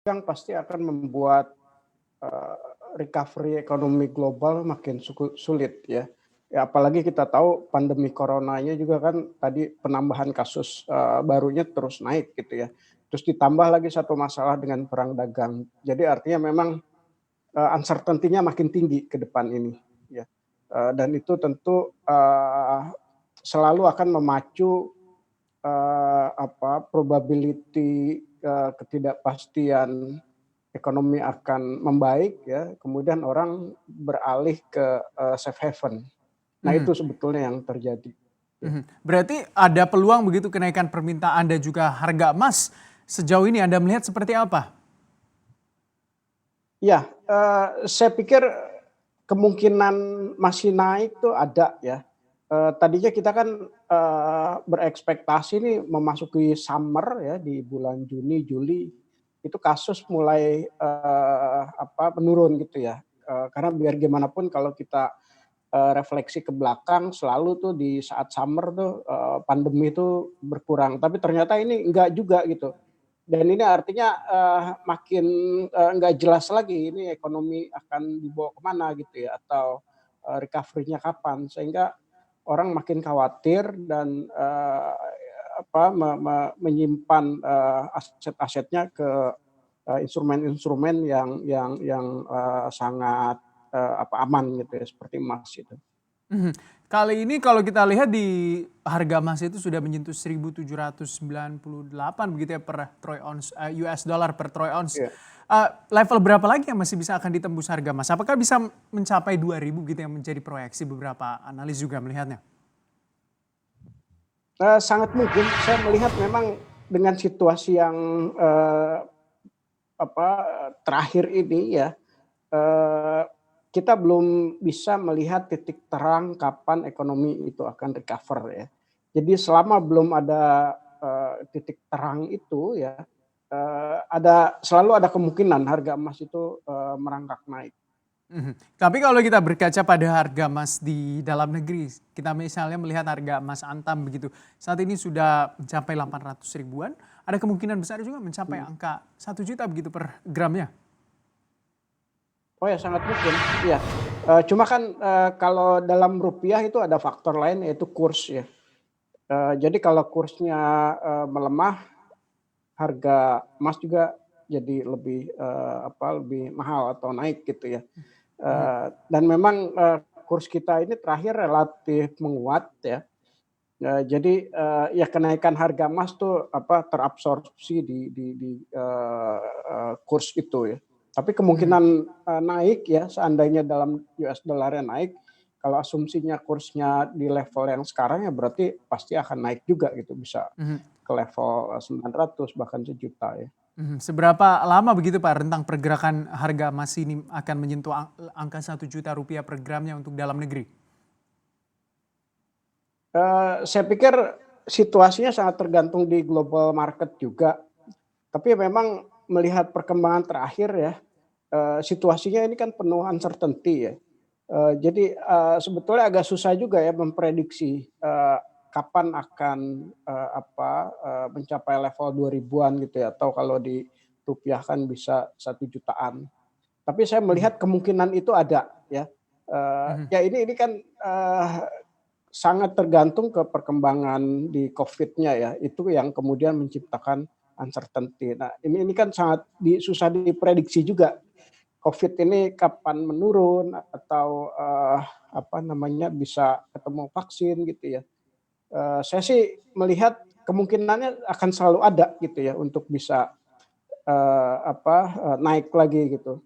yang pasti akan membuat, recovery ekonomi global makin sulit ya. Ya apalagi kita tahu pandemi coronanya juga kan tadi penambahan kasus, barunya terus naik gitu ya. Terus ditambah lagi satu masalah dengan perang dagang. Jadi artinya memang, uncertainty-nya makin tinggi ke depan ini ya, dan itu tentu, selalu akan memacu, probability, ketidakpastian ekonomi akan membaik ya, kemudian orang beralih ke, safe haven. Nah Mhm itu sebetulnya yang terjadi, ya. mhm. Berarti ada peluang begitu kenaikan permintaan dan juga harga emas. Sejauh ini Anda melihat seperti apa? Iya, saya pikir kemungkinan masih naik tuh ada ya. Tadinya kita kan, berekspektasi nih memasuki summer ya di bulan Juni, Juli, itu kasus mulai, menurun gitu ya. Karena biar gimana pun kalau kita, refleksi ke belakang selalu tuh di saat summer tuh, pandemi itu berkurang, tapi ternyata ini enggak juga gitu. Dan ini artinya, makin, enggak jelas lagi ini ekonomi akan dibawa ke mana gitu ya atau, recovery-nya kapan. Sehingga orang makin khawatir dan, menyimpan, aset-asetnya ke, instrumen-instrumen yang sangat, aman gitu ya seperti emas gitu. Mhm. Kali ini kalau kita lihat di harga emas itu sudah menyentuh 1.798 begitu ya per troy ounce, US dollar per troy ounce. Iya. Level berapa lagi yang masih bisa akan ditembus harga emas? Apakah bisa mencapai 2.000 gitu yang menjadi proyeksi beberapa analis juga melihatnya? Sangat mungkin saya melihat memang dengan situasi yang, terakhir ini ya, eee, kita belum bisa melihat titik terang kapan ekonomi itu akan recover ya. Jadi selama belum ada, titik terang itu ya, selalu ada kemungkinan harga emas itu, merangkak naik. Mhm. Tapi kalau kita berkaca pada harga emas di dalam negeri, kita misalnya melihat harga emas Antam begitu, saat ini sudah mencapai 800 ribuan, ada kemungkinan besar juga mencapai Hmm. angka 1 juta begitu per gramnya. Oh ya sangat mungkin, iya. Cuma kan, kalau dalam rupiah itu ada faktor lain yaitu kurs ya. Jadi kalau kursnya, melemah, harga emas juga jadi lebih, lebih mahal atau naik gitu ya. Mhm. Dan memang, kurs kita ini terakhir relatif menguat ya. Jadi, ya kenaikan harga emas tuh terabsorpsi di kurs itu ya. Tapi Mhm. kemungkinan, naik ya seandainya dalam US dollar-nya naik, kalau asumsinya kursnya di level yang sekarang ya berarti pasti akan naik juga gitu, bisa Mhm. ke level, 900 bahkan 1.000.000 ya. Mhm. Seberapa lama begitu Pak rentang pergerakan harga emas ini akan menyentuh angka 1 juta rupiah per gramnya untuk dalam negeri? Saya pikir situasinya sangat tergantung di global market juga, tapi memang melihat perkembangan terakhir ya, situasinya ini kan penuh uncertainty ya. Jadi, sebetulnya agak susah juga ya memprediksi, kapan akan, mencapai level 2.000-an gitu ya, atau kalau dirupiahkan bisa 1 jutaan. Tapi saya Mhm. melihat kemungkinan itu ada ya. Mhm. Ya ini kan, sangat tergantung ke perkembangan di Covid-nya ya, itu yang kemudian menciptakan uncertainty. Nah ini kan sangat susah diprediksi juga. Covid ini kapan menurun atau, bisa ketemu vaksin gitu ya. Saya sih melihat kemungkinannya akan selalu ada gitu ya untuk bisa, naik lagi gitu.